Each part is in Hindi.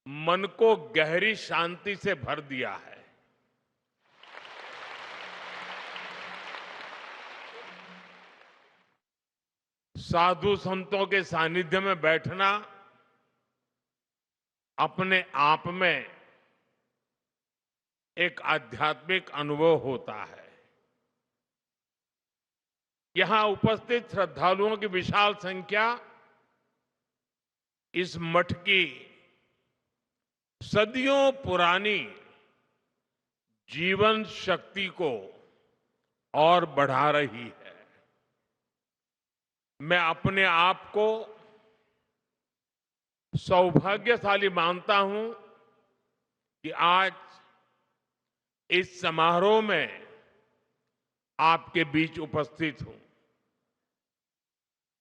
मन को गहरी शांति से भर दिया है। साधु संतों के सानिध्य में बैठना अपने आप में एक आध्यात्मिक अनुभव होता है। यहां उपस्थित श्रद्धालुओं की विशाल संख्या इस मठ की सदियों पुरानी जीवन शक्ति को और बढ़ा रही है। मैं अपने आप को सौभाग्यशाली मानता हूं कि आज इस समारोह में आपके बीच उपस्थित हूं।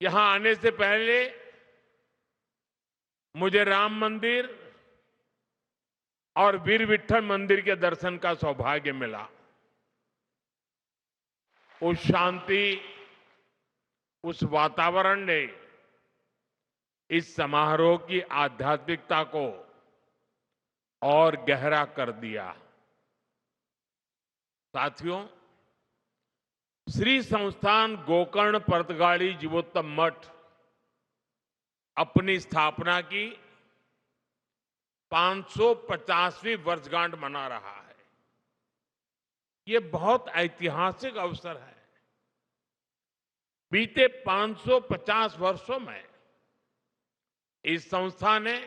यहां आने से पहले मुझे राम मंदिर और वीर विट्ठल मंदिर के दर्शन का सौभाग्य मिला। उस शांति, उस वातावरण ने इस समारोह की आध्यात्मिकता को और गहरा कर दिया। साथियों, श्री संस्थान गोकर्ण परतगाड़ी जीवोत्तम मठ अपनी स्थापना की 550वीं वर्षगांठ मना रहा है। ये बहुत ऐतिहासिक अवसर है। बीते 550 वर्षों में इस संस्था ने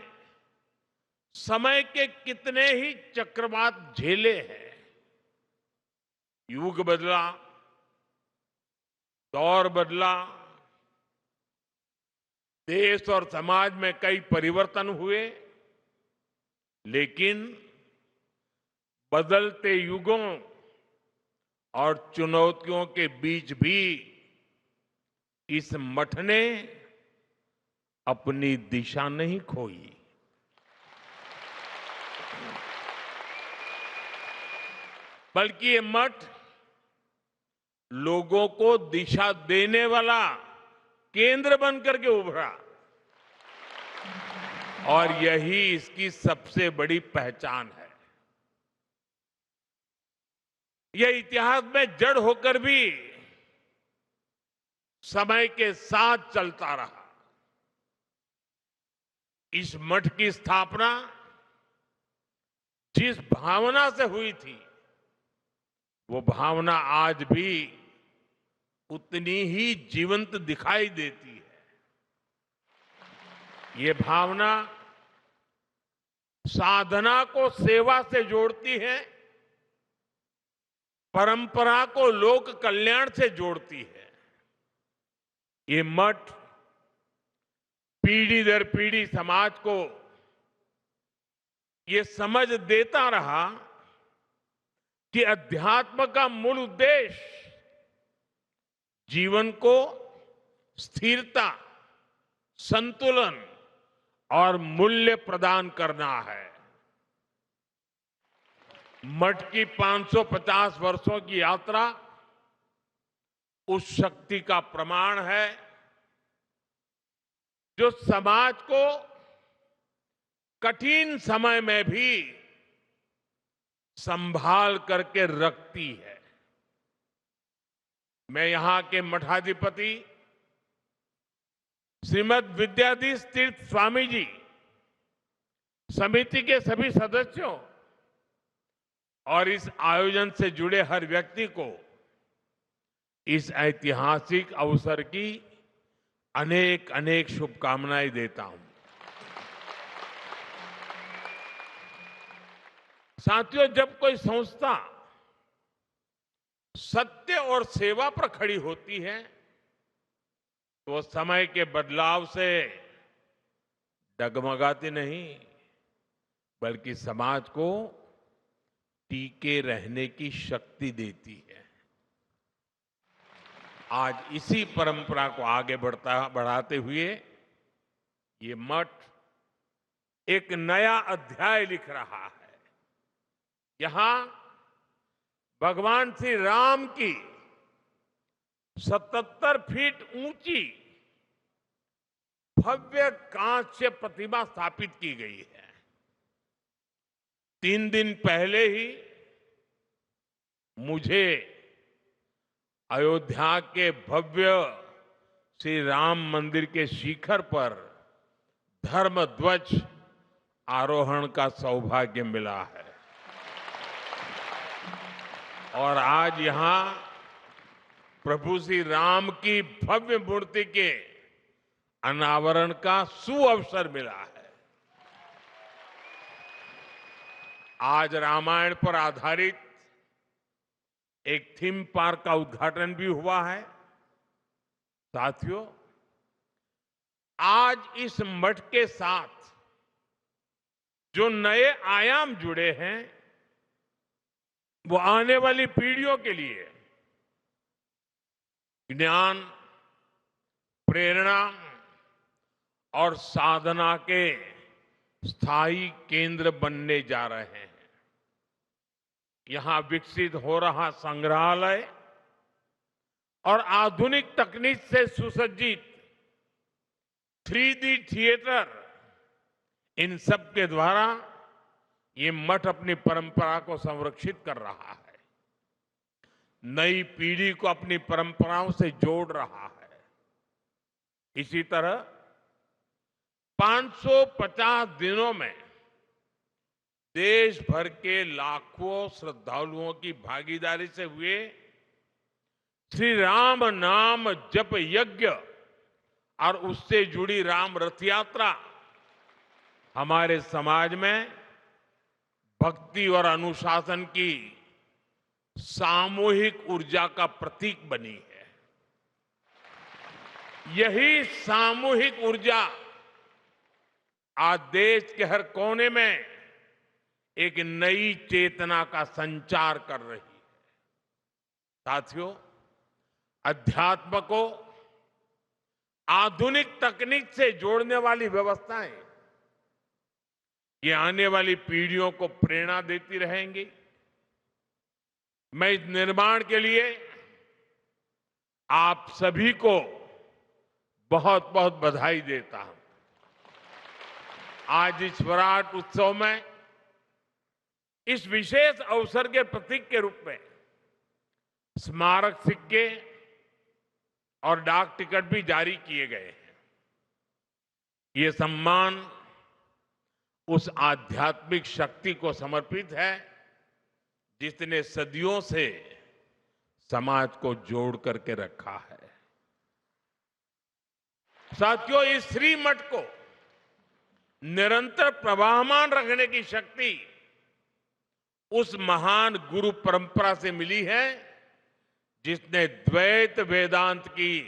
समय के कितने ही चक्रवात झेले हैं। युग बदला, दौर बदला, देश और समाज में कई परिवर्तन हुए, लेकिन बदलते युगों और चुनौतियों के बीच भी इस मठ ने अपनी दिशा नहीं खोई। बल्कि ये मठ लोगों को दिशा देने वाला केंद्र बनकर के उभरा और यही इसकी सबसे बड़ी पहचान है। यह इतिहास में जड़ होकर भी समय के साथ चलता रहा। इस मठ की स्थापना जिस भावना से हुई थी, वो भावना आज भी उतनी ही जीवंत दिखाई देती है। ये भावना साधना को सेवा से जोड़ती है, परंपरा को लोक कल्याण से जोड़ती है। ये मठ पीढ़ी दर पीढ़ी समाज को ये समझ देता रहा कि अध्यात्म का मूल उद्देश्य जीवन को स्थिरता, संतुलन और मूल्य प्रदान करना है। मठ की 550 वर्षों की यात्रा उस शक्ति का प्रमाण है जो समाज को कठिन समय में भी संभाल करके रखती है। मैं यहां के मठाधिपति श्रीमद विद्याधीश तीर्थ स्वामी जी, समिति के सभी सदस्यों और इस आयोजन से जुड़े हर व्यक्ति को इस ऐतिहासिक अवसर की अनेक अनेक शुभकामनाएं देता हूं। साथियों, जब कोई संस्था सत्य और सेवा पर खड़ी होती है तो समय के बदलाव से डगमगाती नहीं, बल्कि समाज को टीके रहने की शक्ति देती है। आज इसी परंपरा को आगे बढ़ाते हुए ये मठ एक नया अध्याय लिख रहा है। यहां भगवान श्री राम की 77 फीट ऊंची भव्य कांस्य प्रतिमा स्थापित की गई है। 3 दिन पहले ही मुझे अयोध्या के भव्य श्री राम मंदिर के शिखर पर धर्म ध्वज आरोहण का सौभाग्य मिला है और आज यहां प्रभु श्री राम की भव्य मूर्ति के अनावरण का सुअवसर मिला है। आज रामायण पर आधारित एक थीम पार्क का उद्घाटन भी हुआ है। साथियों, आज इस मठ के साथ जो नए आयाम जुड़े हैं वो आने वाली पीढ़ियों के लिए ज्ञान, प्रेरणा और साधना के स्थायी केंद्र बनने जा रहे हैं। यहां विकसित हो रहा संग्रहालय और आधुनिक तकनीक से सुसज्जित 3D थिएटर, इन सब के द्वारा ये मठ अपनी परंपरा को संरक्षित कर रहा है, नई पीढ़ी को अपनी परंपराओं से जोड़ रहा है। इसी तरह 550 दिनों में देश भर के लाखों श्रद्धालुओं की भागीदारी से हुए श्री राम नाम जप यज्ञ और उससे जुड़ी राम रथ यात्रा हमारे समाज में भक्ति और अनुशासन की सामूहिक ऊर्जा का प्रतीक बनी है। यही सामूहिक ऊर्जा आज देश के हर कोने में एक नई चेतना का संचार कर रही है। साथियों, अध्यात्म को आधुनिक तकनीक से जोड़ने वाली व्यवस्थाएं ये आने वाली पीढ़ियों को प्रेरणा देती रहेंगी। मैं इस निर्माण के लिए आप सभी को बहुत बहुत बधाई देता हूं। आज इस विराट उत्सव में इस विशेष अवसर के प्रतीक के रूप में स्मारक सिक्के और डाक टिकट भी जारी किए गए हैं। ये सम्मान उस आध्यात्मिक शक्ति को समर्पित है जिसने सदियों से समाज को जोड़ करके रखा है। साथियों, इस श्री मठ को निरंतर प्रवाहमान रखने की शक्ति उस महान गुरु परंपरा से मिली है जिसने द्वैत वेदांत की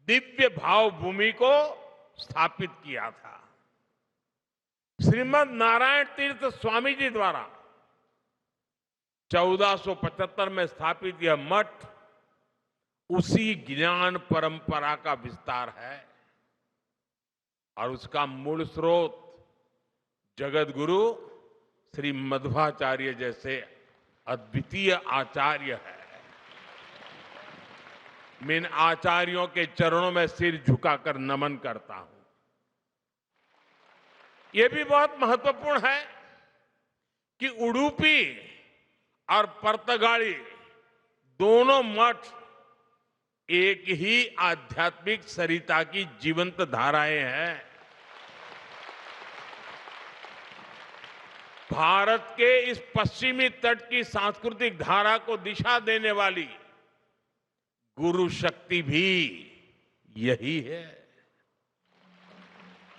दिव्य भाव भूमि को स्थापित किया था। श्रीमद नारायण तीर्थ स्वामी जी द्वारा 1475 में स्थापित यह मठ उसी ज्ञान परंपरा का विस्तार है और उसका मूल स्रोत जगत गुरु श्री मध्वाचार्य जैसे अद्वितीय आचार्य है। मैं इन आचार्यों के चरणों में सिर झुकाकर नमन करता हूं। यह भी बहुत महत्वपूर्ण है कि उडुपी और पर्तगाड़ी दोनों मठ एक ही आध्यात्मिक सरिता की जीवंत धाराएं हैं। भारत के इस पश्चिमी तट की सांस्कृतिक धारा को दिशा देने वाली गुरु शक्ति भी यही है।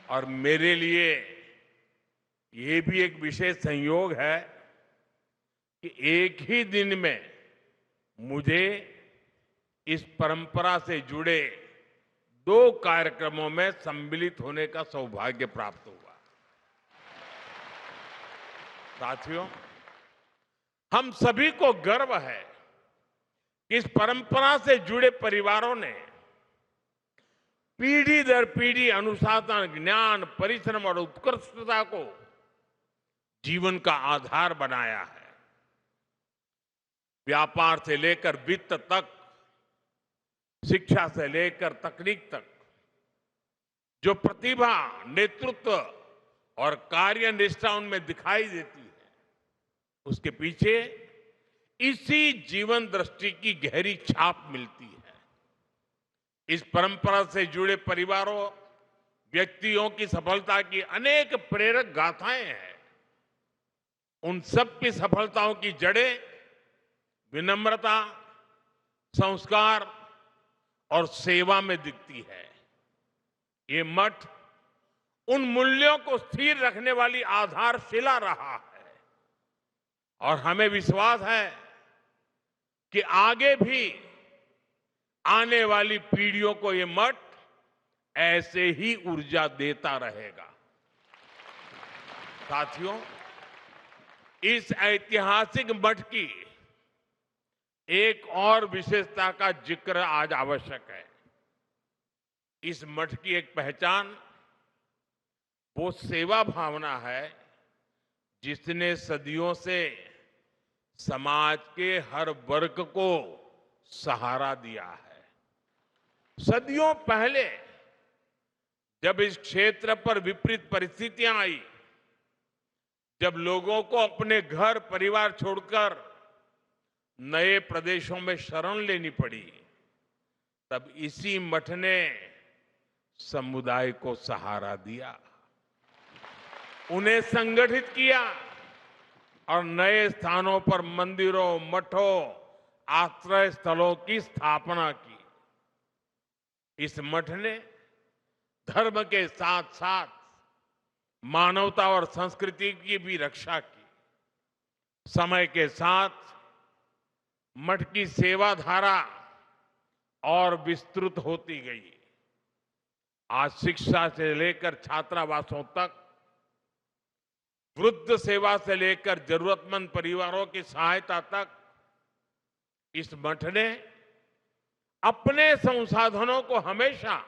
और मेरे लिए ये भी एक विशेष संयोग है कि एक ही दिन में मुझे इस परंपरा से जुड़े 2 कार्यक्रमों में सम्मिलित होने का सौभाग्य प्राप्त हुआ। साथियों, हम सभी को गर्व है कि इस परंपरा से जुड़े परिवारों ने पीढ़ी दर पीढ़ी अनुशासन, ज्ञान, परिश्रम और उत्कृष्टता को जीवन का आधार बनाया है। व्यापार से लेकर वित्त तक, शिक्षा से लेकर तकनीक तक जो प्रतिभा, नेतृत्व और कार्य निष्ठा उनमें दिखाई देती है, उसके पीछे इसी जीवन दृष्टि की गहरी छाप मिलती है। इस परंपरा से जुड़े परिवारों, व्यक्तियों की सफलता की अनेक प्रेरक गाथाएं हैं। उन सब की सफलताओं की जड़ें विनम्रता, संस्कार और सेवा में दिखती है। ये मठ उन मूल्यों को स्थिर रखने वाली आधारशिला रहा है और हमें विश्वास है कि आगे भी आने वाली पीढ़ियों को ये मठ ऐसे ही ऊर्जा देता रहेगा। साथियों, इस ऐतिहासिक मठ की एक और विशेषता का जिक्र आज आवश्यक है। इस मठ की एक पहचान वो सेवा भावना है जिसने सदियों से समाज के हर वर्ग को सहारा दिया है। सदियों पहले जब इस क्षेत्र पर विपरीत परिस्थितियां आई, जब लोगों को अपने घर परिवार छोड़कर नए प्रदेशों में शरण लेनी पड़ी, तब इसी मठ ने समुदाय को सहारा दिया, उन्हें संगठित किया और नए स्थानों पर मंदिरों, मठों, आश्रय स्थलों की स्थापना की। इस मठ ने धर्म के साथ साथ मानवता और संस्कृति की भी रक्षा की। समय के साथ मठ की सेवा धारा और विस्तृत होती गई। आज शिक्षा से लेकर छात्रावासों तक, वृद्ध सेवा से लेकर जरूरतमंद परिवारों की सहायता तक, इस मठ ने अपने संसाधनों को हमेशा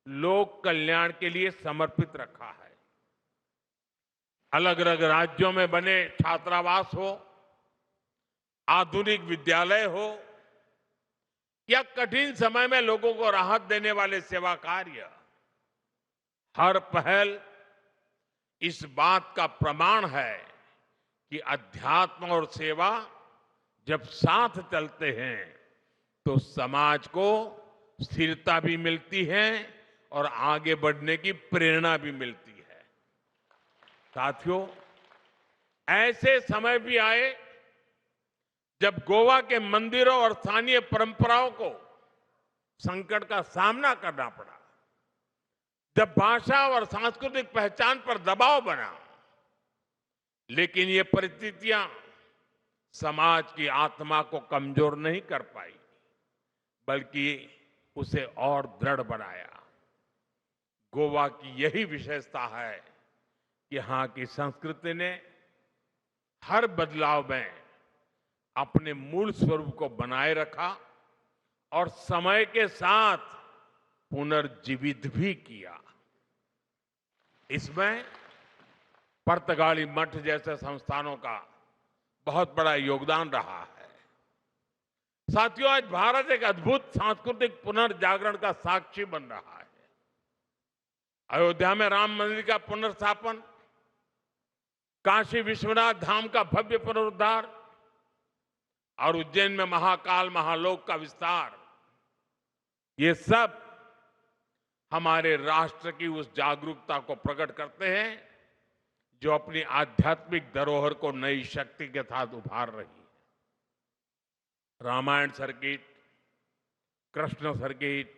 लोक कल्याण के लिए समर्पित रखा है। अलग अलग राज्यों में बने छात्रावास हो, आधुनिक विद्यालय हो या कठिन समय में लोगों को राहत देने वाले सेवा कार्य, हर पहल इस बात का प्रमाण है कि अध्यात्म और सेवा जब साथ चलते हैं तो समाज को स्थिरता भी मिलती है और आगे बढ़ने की प्रेरणा भी मिलती है। साथियों, ऐसे समय भी आए जब गोवा के मंदिरों और स्थानीय परंपराओं को संकट का सामना करना पड़ा, जब भाषा और सांस्कृतिक पहचान पर दबाव बना, लेकिन ये परिस्थितियां समाज की आत्मा को कमजोर नहीं कर पाई, बल्कि उसे और दृढ़ बनाया। गोवा की यही विशेषता है कि यहां की संस्कृति ने हर बदलाव में अपने मूल स्वरूप को बनाए रखा और समय के साथ पुनर्जीवित भी किया। इसमें पुर्तगाली मठ जैसे संस्थानों का बहुत बड़ा योगदान रहा है। साथियों, आज भारत एक अद्भुत सांस्कृतिक पुनर्जागरण का साक्षी बन रहा है। अयोध्या में राम मंदिर का पुनर्स्थापन, काशी विश्वनाथ धाम का भव्य पुनरुद्धार और उज्जैन में महाकाल महालोक का विस्तार, ये सब हमारे राष्ट्र की उस जागरूकता को प्रकट करते हैं जो अपनी आध्यात्मिक धरोहर को नई शक्ति के साथ उभार रही है। रामायण सर्किट, कृष्ण सर्किट,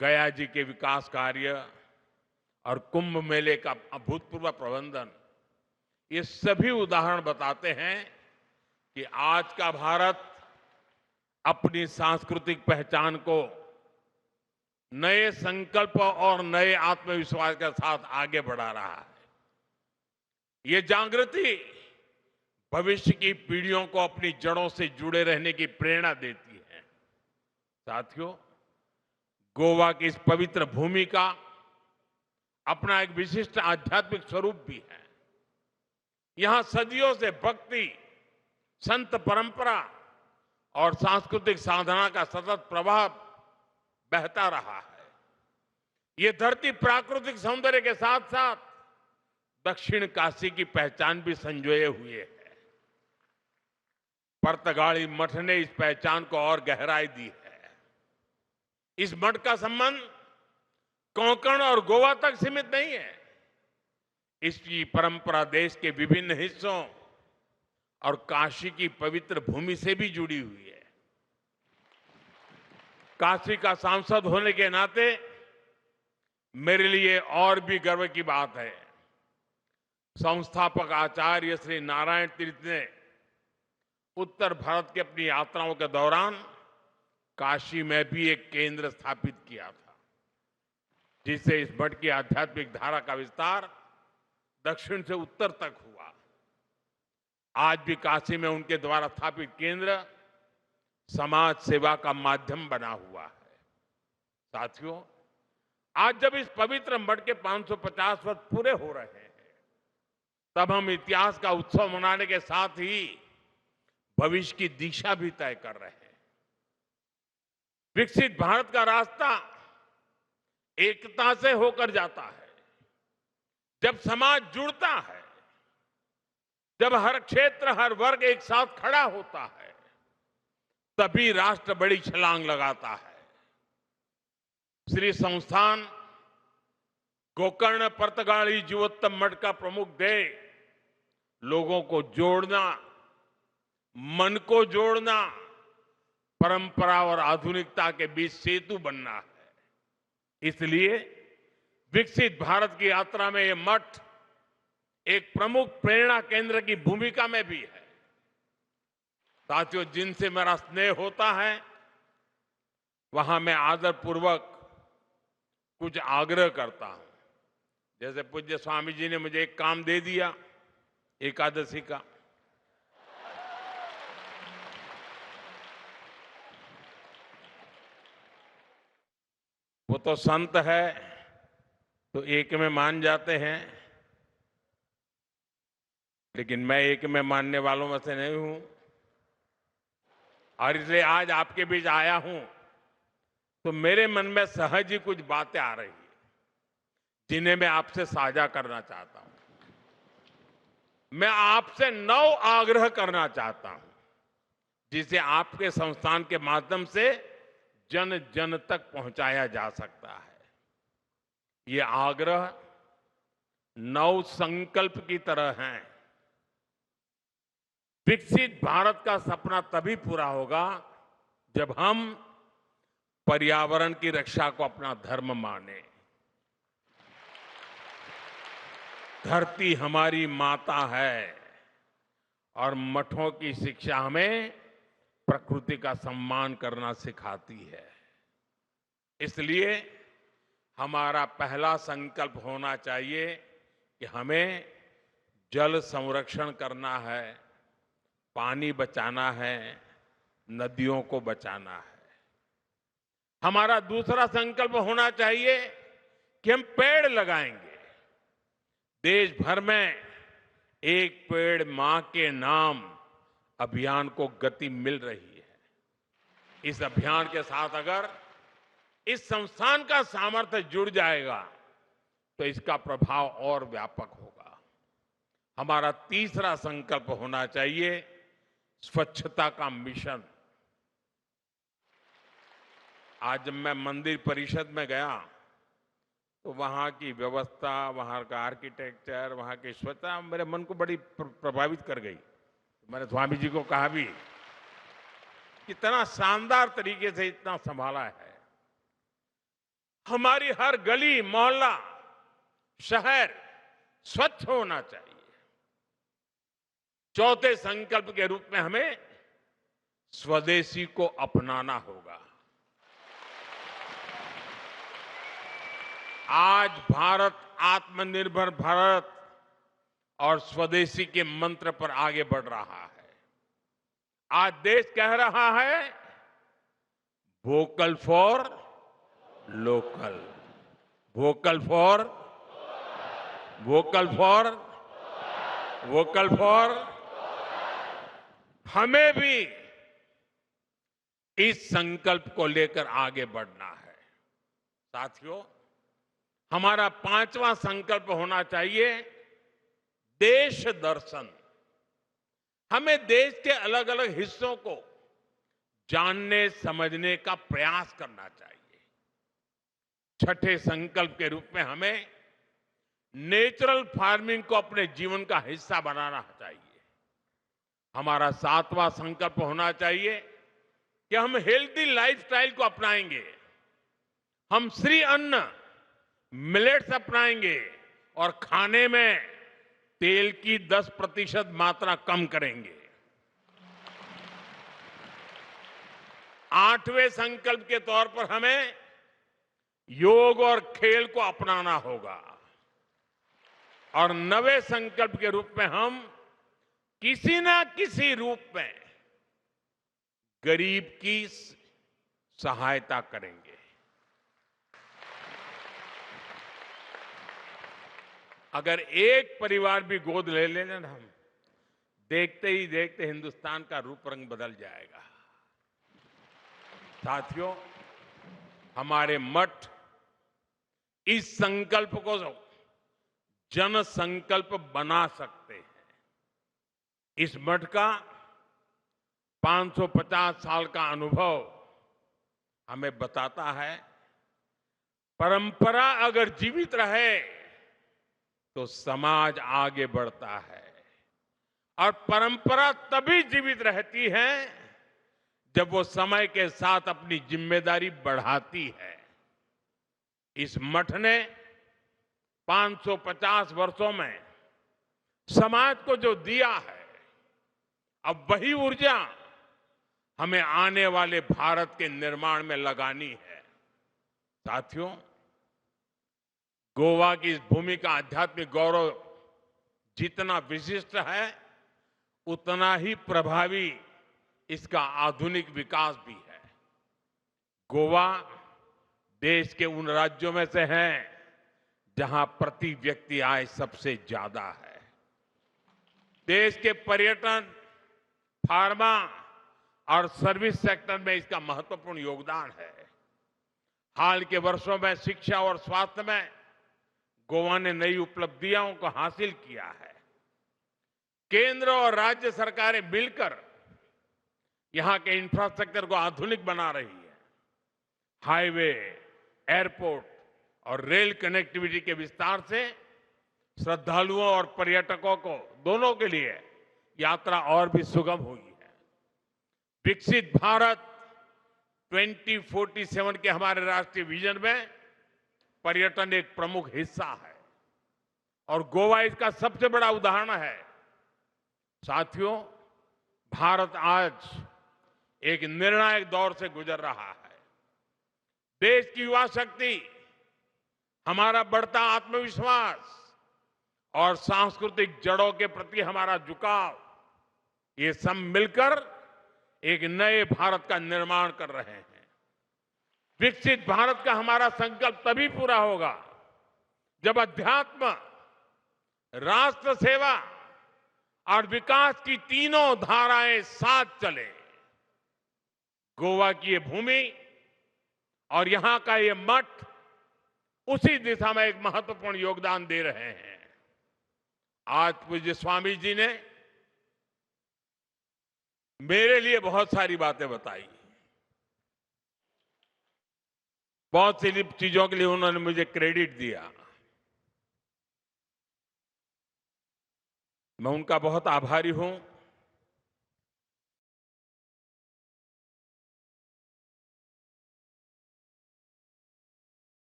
गया जी के विकास कार्य और कुंभ मेले का अभूतपूर्व प्रबंधन, ये सभी उदाहरण बताते हैं कि आज का भारत अपनी सांस्कृतिक पहचान को नए संकल्प और नए आत्मविश्वास के साथ आगे बढ़ा रहा है। ये जागृति भविष्य की पीढ़ियों को अपनी जड़ों से जुड़े रहने की प्रेरणा देती है। साथियों, गोवा की इस पवित्र भूमि का अपना एक विशिष्ट आध्यात्मिक स्वरूप भी है। यहां सदियों से भक्ति, संत परंपरा और सांस्कृतिक साधना का सतत प्रवाह बहता रहा है। ये धरती प्राकृतिक सौंदर्य के साथ साथ दक्षिण काशी की पहचान भी संजोए हुए है। पर्तगाली मठ ने इस पहचान को और गहराई दी है। इस मठ का संबंध कोंकण और गोवा तक सीमित नहीं है। इसकी परंपरा देश के विभिन्न हिस्सों और काशी की पवित्र भूमि से भी जुड़ी हुई है। काशी का सांसद होने के नाते मेरे लिए और भी गर्व की बात है। संस्थापक आचार्य श्री नारायण तीर्थ ने उत्तर भारत की अपनी यात्राओं के दौरान काशी में भी एक केंद्र स्थापित किया था, जिससे इस मठ की आध्यात्मिक धारा का विस्तार दक्षिण से उत्तर तक हुआ। आज भी काशी में उनके द्वारा स्थापित केंद्र समाज सेवा का माध्यम बना हुआ है। साथियों, आज जब इस पवित्र मठ के 550 वर्ष पूरे हो रहे हैं, तब हम इतिहास का उत्सव मनाने के साथ ही भविष्य की दिशा भी तय कर रहे हैं। विकसित भारत का रास्ता एकता से होकर जाता है। जब समाज जुड़ता है, जब हर क्षेत्र, हर वर्ग एक साथ खड़ा होता है, तभी राष्ट्र बड़ी छलांग लगाता है। श्री संस्थान गोकर्ण पर्तगाली जीवोत्तम मठ का प्रमुख ध्येय लोगों को जोड़ना, मन को जोड़ना, परंपरा और आधुनिकता के बीच सेतु बनना है। इसलिए विकसित भारत की यात्रा में यह मठ एक प्रमुख प्रेरणा केंद्र की भूमिका में भी है। साथियों, जिनसे मेरा स्नेह होता है, वहां मैं आदरपूर्वक कुछ आग्रह करता हूं। जैसे पूज्य स्वामी जी ने मुझे एक काम दे दिया एकादशी का। वो तो संत है तो एक में मान जाते हैं, लेकिन मैं एक में मानने वालों में से नहीं हूं, और इसलिए आज आपके बीच आया हूं तो मेरे मन में सहज ही कुछ बातें आ रही हैं, जिन्हें मैं आपसे साझा करना चाहता हूं। मैं आपसे 9 आग्रह करना चाहता हूं, जिसे आपके संस्थान के माध्यम से जन जन तक पहुंचाया जा सकता है। ये आग्रह 9 संकल्प की तरह हैं। विकसित भारत का सपना तभी पूरा होगा जब हम पर्यावरण की रक्षा को अपना धर्म माने। धरती हमारी माता है और मठों की शिक्षा हमें प्रकृति का सम्मान करना सिखाती है। इसलिए हमारा पहला संकल्प होना चाहिए कि हमें जल संरक्षण करना है, पानी बचाना है, नदियों को बचाना है। हमारा दूसरा संकल्प होना चाहिए कि हम पेड़ लगाएंगे। देश भर में एक पेड़ मां के नाम अभियान को गति मिल रही है। इस अभियान के साथ अगर इस संस्थान का सामर्थ्य जुड़ जाएगा तो इसका प्रभाव और व्यापक होगा। हमारा तीसरा संकल्प होना चाहिए स्वच्छता का मिशन। आज जब मैं मंदिर परिषद में गया तो वहां की व्यवस्था, वहां का आर्किटेक्चर, वहां की स्वच्छता मेरे मन को बड़ी प्रभावित कर गई। मैंने स्वामी जी को कहा भी, कितना शानदार तरीके से इतना संभाला है। हमारी हर गली, मोहल्ला, शहर स्वच्छ होना चाहिए। चौथे संकल्प के रूप में हमें स्वदेशी को अपनाना होगा। आज भारत आत्मनिर्भर भारत और स्वदेशी के मंत्र पर आगे बढ़ रहा है। आज देश कह रहा है vocal for local, vocal for, vocal for, vocal for. हमें भी इस संकल्प को लेकर आगे बढ़ना है। साथियों, हमारा पांचवा संकल्प होना चाहिए देश दर्शन। हमें देश के अलग अलग हिस्सों को जानने समझने का प्रयास करना चाहिए। छठे संकल्प के रूप में हमें नेचुरल फार्मिंग को अपने जीवन का हिस्सा बनाना चाहिए। हमारा सातवां संकल्प होना चाहिए कि हम हेल्दी लाइफस्टाइल को अपनाएंगे। हम श्री अन्न मिलेट्स अपनाएंगे और खाने में तेल की 10% मात्रा कम करेंगे। आठवें संकल्प के तौर पर हमें योग और खेल को अपनाना होगा और नवे संकल्प के रूप में हम किसी ना किसी रूप में गरीब की सहायता करेंगे। अगर एक परिवार भी गोद ले लेना ना हम, देखते ही देखते हिंदुस्तान का रूप रंग बदल जाएगा। साथियों, हमारे मठ इस संकल्प को जन संकल्प बना सकते हैं। इस मठ का 550 साल का अनुभव हमें बताता है, परंपरा अगर जीवित रहे तो समाज आगे बढ़ता है और परंपरा तभी जीवित रहती है जब वो समय के साथ अपनी जिम्मेदारी बढ़ाती है। इस मठ ने 550 वर्षों में समाज को जो दिया है, अब वही ऊर्जा हमें आने वाले भारत के निर्माण में लगानी है। साथियों, गोवा की इस भूमि का आध्यात्मिक गौरव जितना विशिष्ट है, उतना ही प्रभावी इसका आधुनिक विकास भी है। गोवा देश के उन राज्यों में से है जहां प्रति व्यक्ति आय सबसे ज्यादा है। देश के पर्यटन, फार्मा और सर्विस सेक्टर में इसका महत्वपूर्ण योगदान है। हाल के वर्षों में शिक्षा और स्वास्थ्य में गोवा ने नई उपलब्धियों को हासिल किया है। केंद्र और राज्य सरकारें मिलकर यहां के इंफ्रास्ट्रक्चर को आधुनिक बना रही है। हाईवे, एयरपोर्ट और रेल कनेक्टिविटी के विस्तार से श्रद्धालुओं और पर्यटकों को दोनों के लिए यात्रा और भी सुगम हुई है। विकसित भारत 2047 के हमारे राष्ट्रीय विजन में पर्यटन एक प्रमुख हिस्सा है और गोवा इसका सबसे बड़ा उदाहरण है। साथियों, भारत आज एक निर्णायक दौर से गुजर रहा है। देश की युवा शक्ति, हमारा बढ़ता आत्मविश्वास और सांस्कृतिक जड़ों के प्रति हमारा झुकाव, ये सब मिलकर एक नए भारत का निर्माण कर रहे हैं। विकसित भारत का हमारा संकल्प तभी पूरा होगा जब अध्यात्म, राष्ट्र सेवा और विकास की तीनों धाराएं साथ चले। गोवा की ये भूमि और यहां का ये मठ उसी दिशा में एक महत्वपूर्ण योगदान दे रहे हैं। आज पूज्य स्वामी जी ने मेरे लिए बहुत सारी बातें बताई। बहुत सी चीजों के लिए उन्होंने मुझे क्रेडिट दिया। मैं उनका बहुत आभारी हूं।